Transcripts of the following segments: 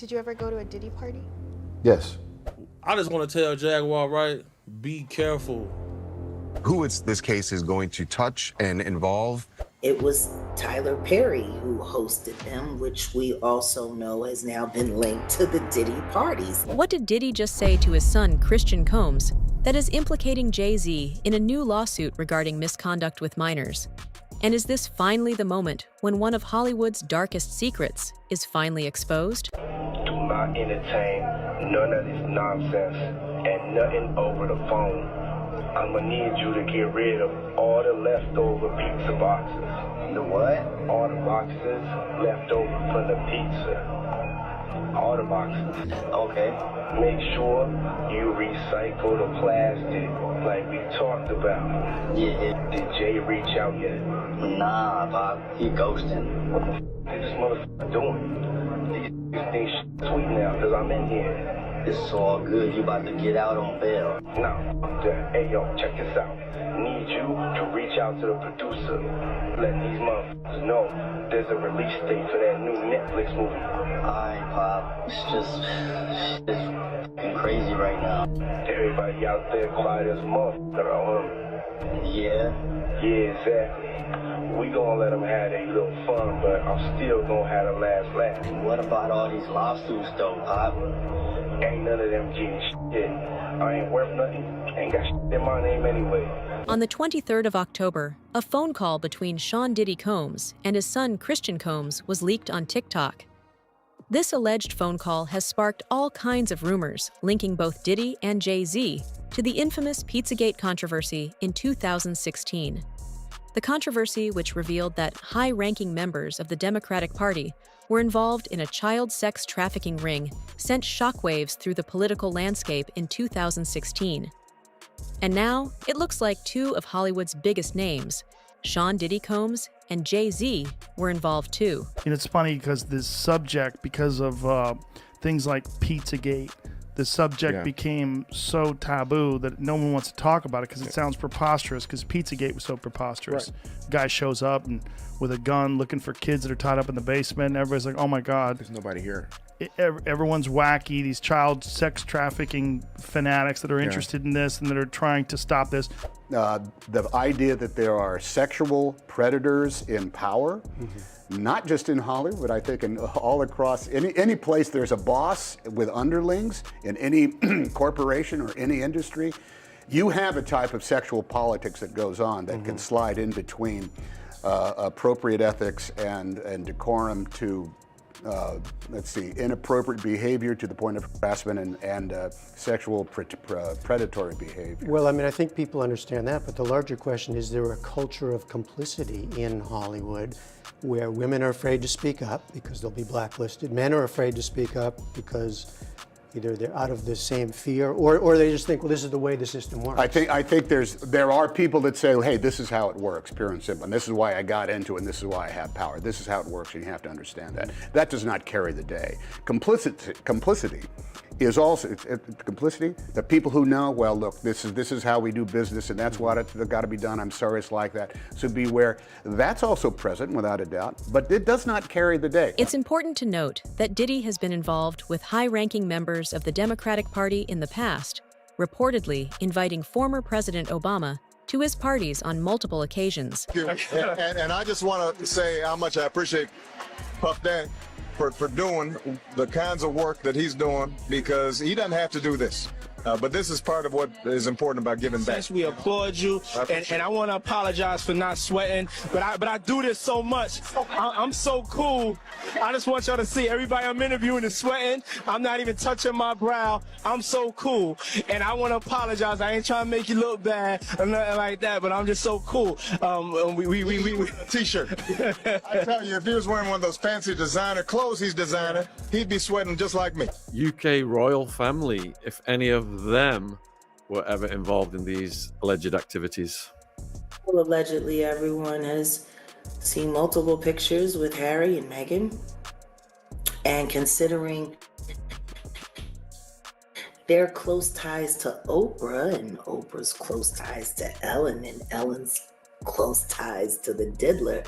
Did you ever go to a Diddy party? Yes. I just want to tell Jaguar, right, be careful. Who this case is going to touch and involve? It was Tyler Perry who hosted them, which we also know has now been linked to the Diddy parties. What did Diddy just say to his son, Christian Combs, that is implicating Jay-Z in a new lawsuit regarding misconduct with minors? And is this finally the moment when one of Hollywood's darkest secrets is finally exposed? Do not entertain none of this nonsense and nothing over the phone. I'm gonna need you to get rid of all the leftover pizza boxes. The what? All the boxes left over from the pizza. All the boxes. Okay. Make sure you recycle the plastic like we talked about. Yeah. Did Jay reach out yet? Nah, Bob. He ghosting. What the f is this motherfucker doing? These things sweet now because I'm in here. It's all good. You about to get out on bail. No, hey yo, check this out. Need you to reach out to the producer. Let these motherfuckers know there's a release date for that new Netflix movie. Alright, Pop. It's fucking crazy right now. Everybody out there quiet as a motherfucker, huh? Yeah? Yeah, exactly. We gonna let them have their little fun, but I'm still gonna have the last laugh. What about all these lawsuits though, Pop? Ain't none of them getting shit. I ain't worth nothing. Ain't got shit in my name anyway. On the 23rd of October, a phone call between Sean Diddy Combs and his son Christian Combs was leaked on TikTok. This alleged phone call has sparked all kinds of rumors linking both Diddy and Jay-Z to the infamous Pizzagate controversy in 2016. The controversy, which revealed that high-ranking members of the Democratic Party were involved in a child sex trafficking ring, sent shockwaves through the political landscape in 2016. And now, it looks like two of Hollywood's biggest names, Sean Diddy Combs and Jay-Z, were involved too. And it's funny because this subject, because of things like Pizzagate, the subject became so taboo that no one wants to talk about it because it sounds preposterous, because Pizzagate was so preposterous. Right. Guy shows up and with a gun looking for kids that are tied up in the basement, and everybody's like, oh my God. There's nobody here. Everyone's wacky, these child sex trafficking fanatics that are interested in this and that are trying to stop this. The idea that there are sexual predators in power, not just in Hollywood, I think in all across any place there's a boss with underlings in any corporation or any industry, you have a type of sexual politics that goes on that can slide in between appropriate ethics and decorum to inappropriate behavior to the point of harassment and sexual predatory behavior. Well, I mean, I think people understand that, but the larger question is there a culture of complicity in Hollywood where women are afraid to speak up because they'll be blacklisted, men are afraid to speak up because either they're out of the same fear or they just think, well, this is the way the system works. I think there are people that say, hey, this is how it works, pure and simple, and this is why I got into it, and this is why I have power. This is how it works, and you have to understand that. That does not carry the day. Complicity is also complicity. The people who know, well, look, this is how we do business, and that's what it's got to be done. I'm sorry it's like that. So beware. That's also present, without a doubt, but it does not carry the day. It's important to note that Diddy has been involved with high-ranking members of the Democratic Party in the past, reportedly inviting former President Obama to his parties on multiple occasions. And I just want to say how much I appreciate Puff Daddy for doing the kinds of work that he's doing, because he doesn't have to do this. But this is part of what is important about giving back. Yes, we applaud you, and I want to apologize for not sweating, but I do this so much. I'm so cool. I just want y'all to see everybody I'm interviewing is sweating. I'm not even touching my brow. I'm so cool, and I want to apologize. I ain't trying to make you look bad or nothing like that, but I'm just so cool. We T-shirt. I tell you, if he was wearing one of those fancy designer clothes he's designing, he'd be sweating just like me. UK royal family, if any of them were ever involved in these alleged activities? Well, allegedly, everyone has seen multiple pictures with Harry and Meghan. And considering their close ties to Oprah and Oprah's close ties to Ellen and Ellen's close ties to the diddler,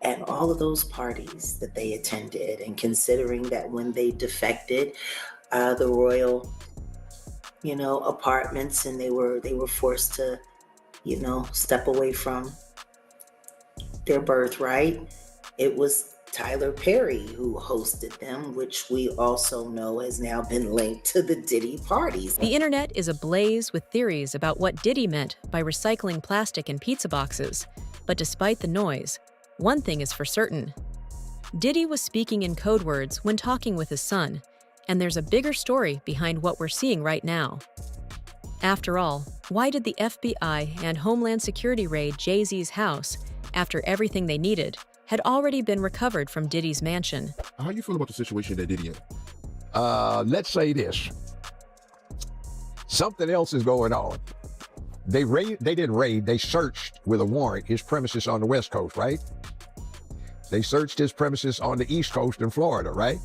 and all of those parties that they attended, and considering that when they defected the royal, apartments, and they were forced to, step away from their birthright, it was Tyler Perry who hosted them, which we also know has now been linked to the Diddy parties. The internet is ablaze with theories about what Diddy meant by recycling plastic in pizza boxes. But despite the noise, one thing is for certain. Diddy was speaking in code words when talking with his son, and there's a bigger story behind what we're seeing right now. After all, why did the FBI and Homeland Security raid Jay-Z's house after everything they needed had already been recovered from Diddy's mansion? How you feel about the situation that Diddy in? Let's say this. Something else is going on. They searched with a warrant his premises on the West Coast, right? They searched his premises on the East Coast in Florida, right?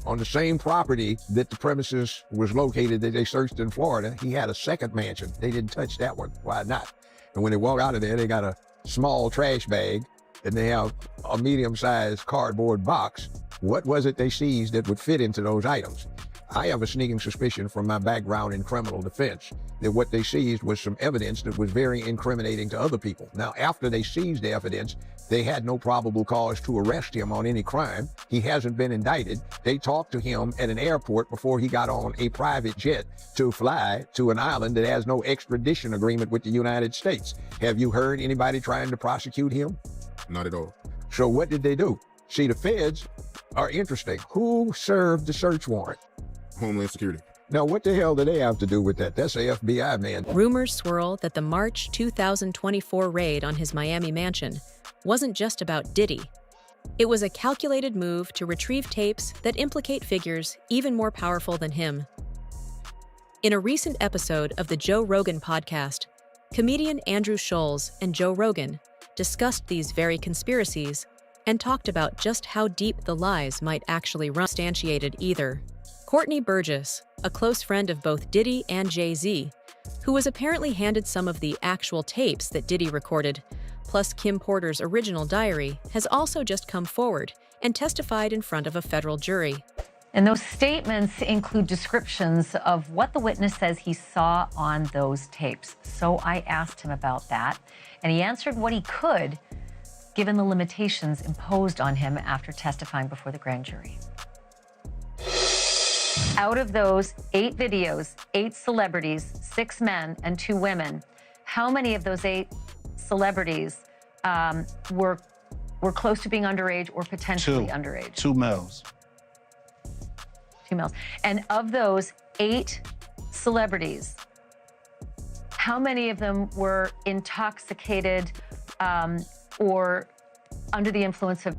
On the same property that the premises was located that they searched in Florida, he had a second mansion. They didn't touch that one. Why not? And when they walk out of there, they got a small trash bag and they have a medium-sized cardboard box. What was it they seized that would fit into those items? I have a sneaking suspicion from my background in criminal defense that what they seized was some evidence that was very incriminating to other people. Now, after they seized the evidence, they had no probable cause to arrest him on any crime. He hasn't been indicted. They talked to him at an airport before he got on a private jet to fly to an island that has no extradition agreement with the United States. Have you heard anybody trying to prosecute him? Not at all. So what did they do? See, the feds are interesting. Who served the search warrant? Homeland Security. Now, what the hell do they have to do with that? That's the FBI, man. Rumors swirl that the March 2024 raid on his Miami mansion wasn't just about Diddy. It was a calculated move to retrieve tapes that implicate figures even more powerful than him. In a recent episode of the Joe Rogan podcast, comedian Andrew Scholes and Joe Rogan discussed these very conspiracies and talked about just how deep the lies might actually run. Substantiated either. Courtney Burgess, a close friend of both Diddy and Jay-Z, who was apparently handed some of the actual tapes that Diddy recorded, plus Kim Porter's original diary, has also just come forward and testified in front of a federal jury. And those statements include descriptions of what the witness says he saw on those tapes. So I asked him about that, and he answered what he could, given the limitations imposed on him after testifying before the grand jury. Out of those 8 videos, 8 celebrities, 6 men and 2 women, how many of those 8 celebrities were close to being underage or potentially underage? 2 males. 2 males. And of those 8 celebrities, how many of them were intoxicated or under the influence of?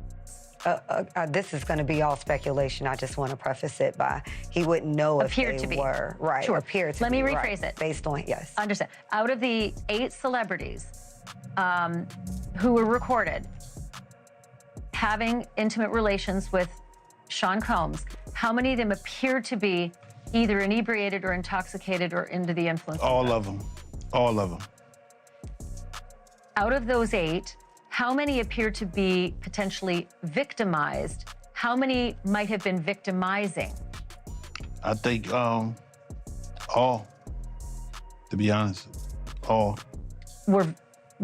This is going to be all speculation. I just want to preface it by he wouldn't know if they were. Right. Sure. Appear to Let be. me rephrase it. Based on, yes. Understand. Out of the 8 celebrities who were recorded having intimate relations with Sean Combs, how many of them appeared to be either inebriated or intoxicated or under the influence? All of them. All of them. Out of those 8, how many appear to be potentially victimized? How many might have been victimizing? I think all, to be honest, all. Were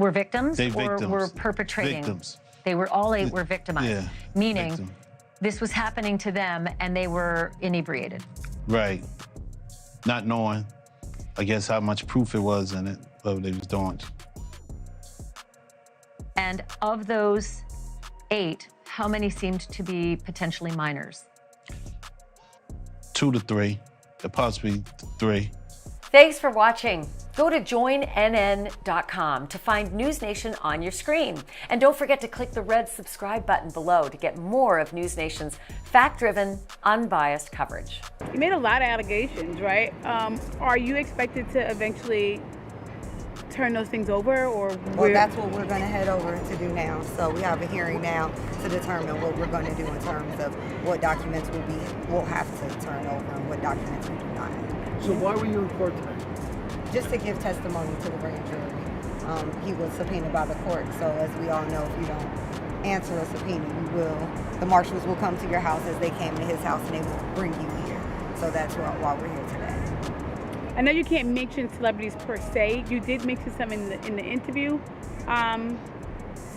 victims They or victims. were perpetrating? Victims. They were all 8 were victimized. Yeah. Meaning Victim. this was happening to them and they were inebriated. Right. Not knowing, I guess, how much proof it was in it, what they was doing. And of those 8, how many seemed to be potentially minors? 2 to 3, possibly 3. Thanks for watching. Go to joinnn.com to find News Nation on your screen. And don't forget to click the red subscribe button below to get more of News Nation's fact-driven, unbiased coverage. You made a lot of allegations, right? Are you expected to eventually turn those things over, or? Well, that's what we're going to head over to do now. So we have a hearing now to determine what we're going to do in terms of what documents we'll have to turn over and what documents we do not have. So why were you in court today? Just to give testimony to the grand jury. he was subpoenaed by the court. So as we all know, if you don't answer a subpoena, the marshals will come to your house as they came to his house and they will bring you here. So that's why we're here today. I know you can't mention celebrities per se. You did mention some in the interview.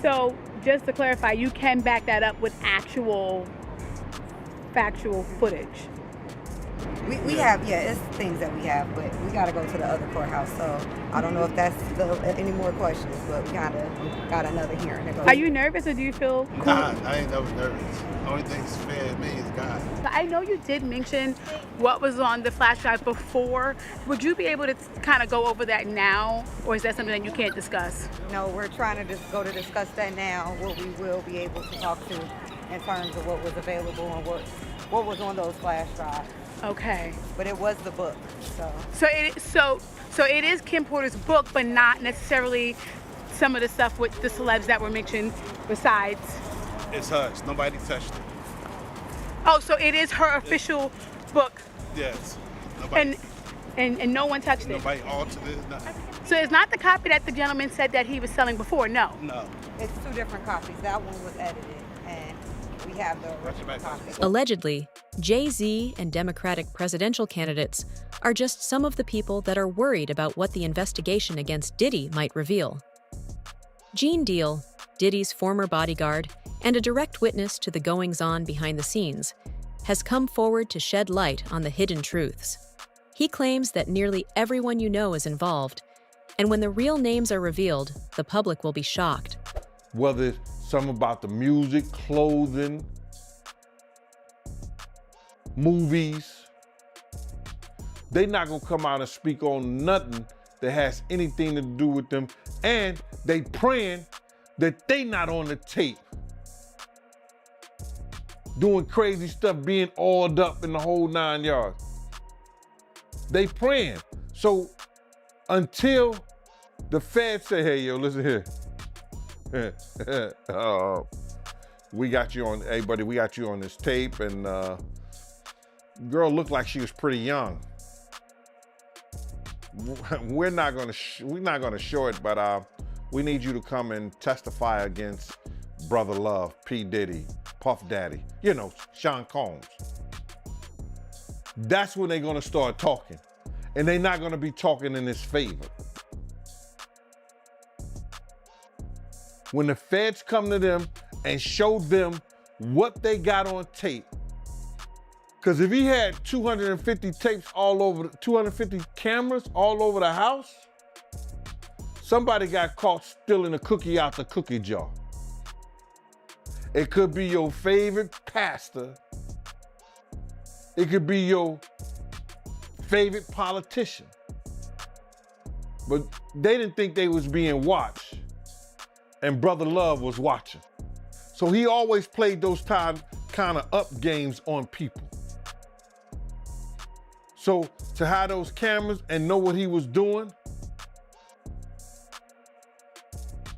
So just to clarify, you can back that up with actual factual footage. We have, it's things that we have, but we got to go to the other courthouse. So I don't know if that's any more questions, but we got another hearing to go. Are you nervous or do you feel cool? God, I ain't never nervous. Only thing that's fair to me is God. I know you did mention what was on the flash drive before. Would you be able to kind of go over that now, or is that something that you can't discuss? No, we're trying to discuss that now, what we will be able to talk to in terms of what was available and what was on those flash drives. Okay. But it was the book, so. So it is Kim Porter's book, but not necessarily some of the stuff with the celebs that were mentioned besides. It's hers. Nobody touched it. Oh, so it is her official book. Yes. Nobody. And no one touched it. Nobody altered it. Nothing. So it's not the copy that the gentleman said that he was selling before. No. No. It's two different copies. That one was edited, and we have the original copy. Allegedly, Jay-Z and Democratic presidential candidates are just some of the people that are worried about what the investigation against Diddy might reveal. Gene Deal, Diddy's former bodyguard and a direct witness to the goings-on behind the scenes, has come forward to shed light on the hidden truths. He claims that nearly everyone you know is involved, and when the real names are revealed, the public will be shocked. Whether it's something about the music, clothing, movies, they not gonna come out and speak on nothing that has anything to do with them, and they praying that they not on the tape doing crazy stuff, being oiled up in the whole 9 yards. They praying. So until the feds say, hey, yo, listen here. We got you on, hey buddy, we got you on this tape, and girl looked like she was pretty young. We're not gonna show it, but we need you to come and testify against Brother Love, P. Diddy, Puff Daddy, you know, Sean Combs. That's when they're gonna start talking. And they're not gonna be talking in his favor. When the feds come to them and show them what they got on tape, because if he had 250 tapes all over, 250 cameras all over the house, somebody got caught stealing a cookie out the cookie jar. It could be your favorite pastor. It could be your favorite politician. But they didn't think they was being watched, and Brother Love was watching. So he always played those kind of up games on people. So to have those cameras and know what he was doing,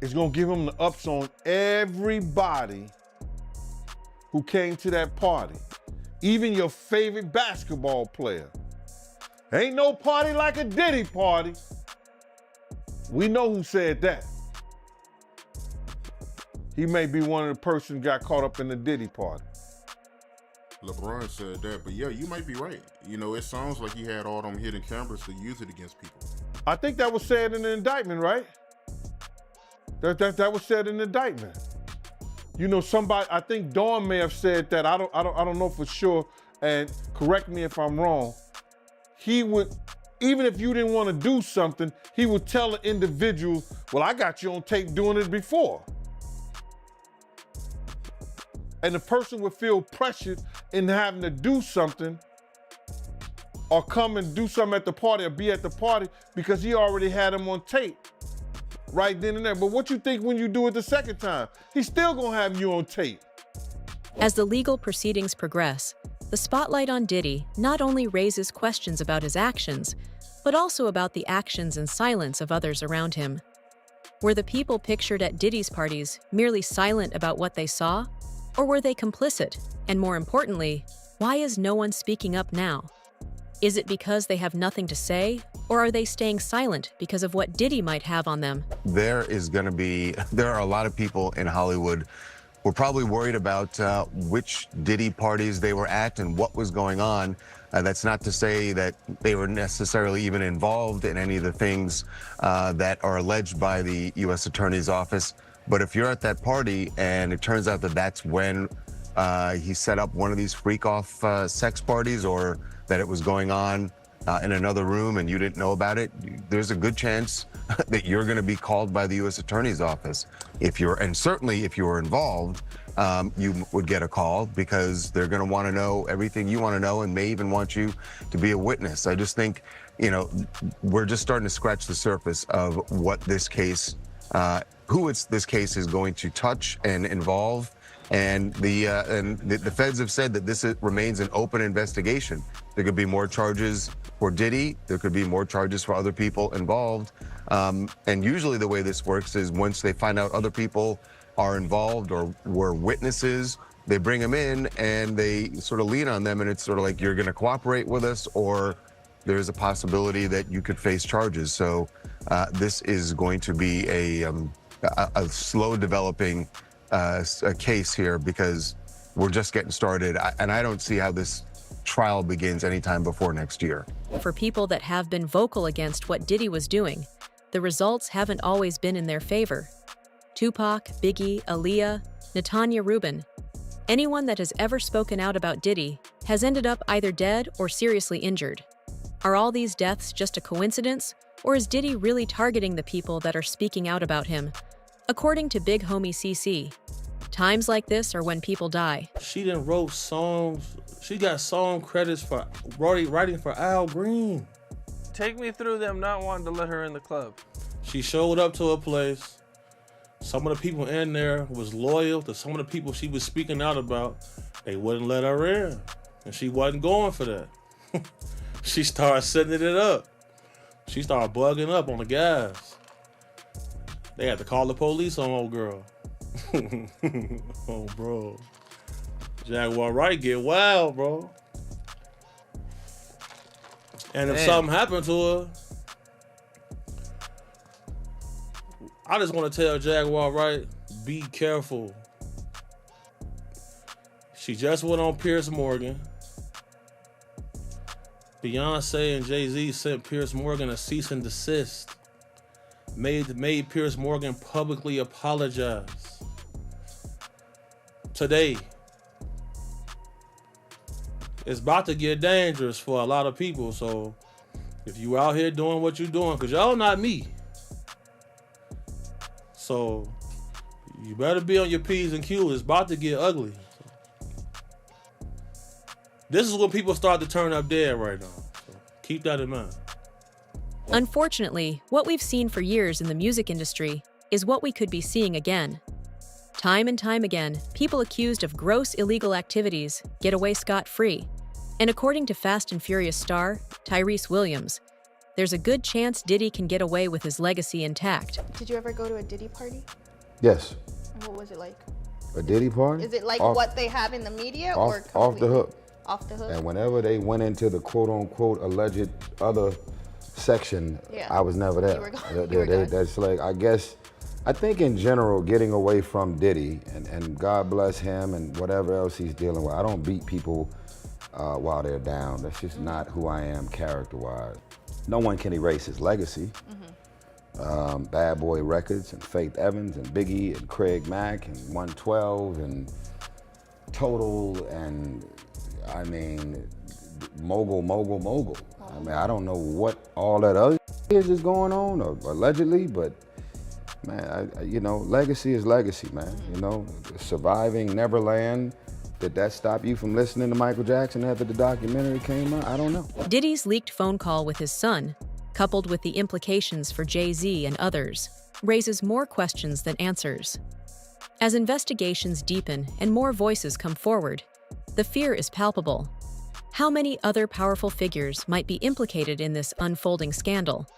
it's gonna give him the ups on everybody who came to that party. Even your favorite basketball player. Ain't no party like a Diddy party. We know who said that. He may be one of the persons got caught up in the Diddy party. LeBron said that, but yeah, you might be right. You know, it sounds like he had all them hidden cameras to use it against people. I think that was said in the indictment, right? That was said in the indictment. You know, somebody, I think Dawn may have said that. I don't know for sure, and correct me if I'm wrong. He would, even if you didn't want to do something, he would tell the individual, well, I got you on tape doing it before. And the person would feel pressured in having to do something or come and do something at the party or be at the party because he already had him on tape right then and there. But what you think when you do it the second time? He's still gonna have you on tape. As the legal proceedings progress, the spotlight on Diddy not only raises questions about his actions, but also about the actions and silence of others around him. Were the people pictured at Diddy's parties merely silent about what they saw? Or were they complicit? And more importantly, why is no one speaking up now? Is it because they have nothing to say? Or are they staying silent because of what Diddy might have on them? There are a lot of people in Hollywood who are probably worried about which Diddy parties they were at and what was going on. That's not to say that they were necessarily even involved in any of the things that are alleged by the U.S. Attorney's Office. But if you're at that party and it turns out that that's when he set up one of these freak-off sex parties, or that it was going on in another room and you didn't know about it, there's a good chance that you're going to be called by the U.S. Attorney's Office. And certainly if you were involved, you would get a call, because they're going to want to know everything you want to know and may even want you to be a witness. I just think, we're just starting to scratch the surface of what this case, this case is going to touch and involve. And the feds have said that this remains an open investigation. There could be more charges for Diddy. There could be more charges for other people involved. And usually the way this works is once they find out other people are involved or were witnesses, they bring them in and they sort of lean on them, and it's sort of like, you're going to cooperate with us, or there's a possibility that you could face charges. So this is going to be a slow developing a case here, because we're just getting started, and I don't see how this trial begins anytime before next year. For people that have been vocal against what Diddy was doing, the results haven't always been in their favor. Tupac, Biggie, Aaliyah, Natanya Rubin. Anyone that has ever spoken out about Diddy has ended up either dead or seriously injured. Are all these deaths just a coincidence, or is Diddy really targeting the people that are speaking out about him? According to Big Homie CC, times like this are when people die. She done wrote songs. She got song credits for writing for Al Green. Take me through them not wanting to let her in the club. She showed up to a place. Some of the people in there was loyal to some of the people she was speaking out about. They wouldn't let her in, and she wasn't going for that. She started setting it up. She started bugging up on the guys. They had to call the police on old girl. Oh, bro. Jaguar Wright get wild, bro. And if something happened to her, I just want to tell Jaguar Wright, be careful. She just went on Piers Morgan. Beyonce and Jay-Z sent Piers Morgan a cease and desist. Made Piers Morgan publicly apologize. Today, it's about to get dangerous for a lot of people. So if you out here doing what you're doing, because y'all not me. So you better be on your P's and Q's. It's about to get ugly. This is when people start to turn up dead right now. So keep that in mind. Unfortunately, what we've seen for years in the music industry is what we could be seeing again. Time and time again, people accused of gross illegal activities get away scot-free. And according to Fast and Furious star Tyrese Williams, there's a good chance Diddy can get away with his legacy intact. Did you ever go to a Diddy party? Yes. And what was it like? A Diddy party? Is it like what they have in the media, or off the hook? Off the hook. And whenever they went into the quote-unquote alleged other section, I was never there. You were gone. That's like, I think in general, getting away from Diddy, and God bless him and whatever else he's dealing with. I don't beat people while they're down. That's just not who I am character-wise. No one can erase his legacy. Bad Boy Records and Faith Evans and Biggie and Craig Mack and 112 and Total and, I mean, mogul. I mean, I don't know what all that other is going on, or allegedly, but man, legacy is legacy, man. Surviving Neverland. Did that stop you from listening to Michael Jackson after the documentary came out? I don't know. Diddy's leaked phone call with his son, coupled with the implications for Jay-Z and others, raises more questions than answers. As investigations deepen and more voices come forward, the fear is palpable. How many other powerful figures might be implicated in this unfolding scandal?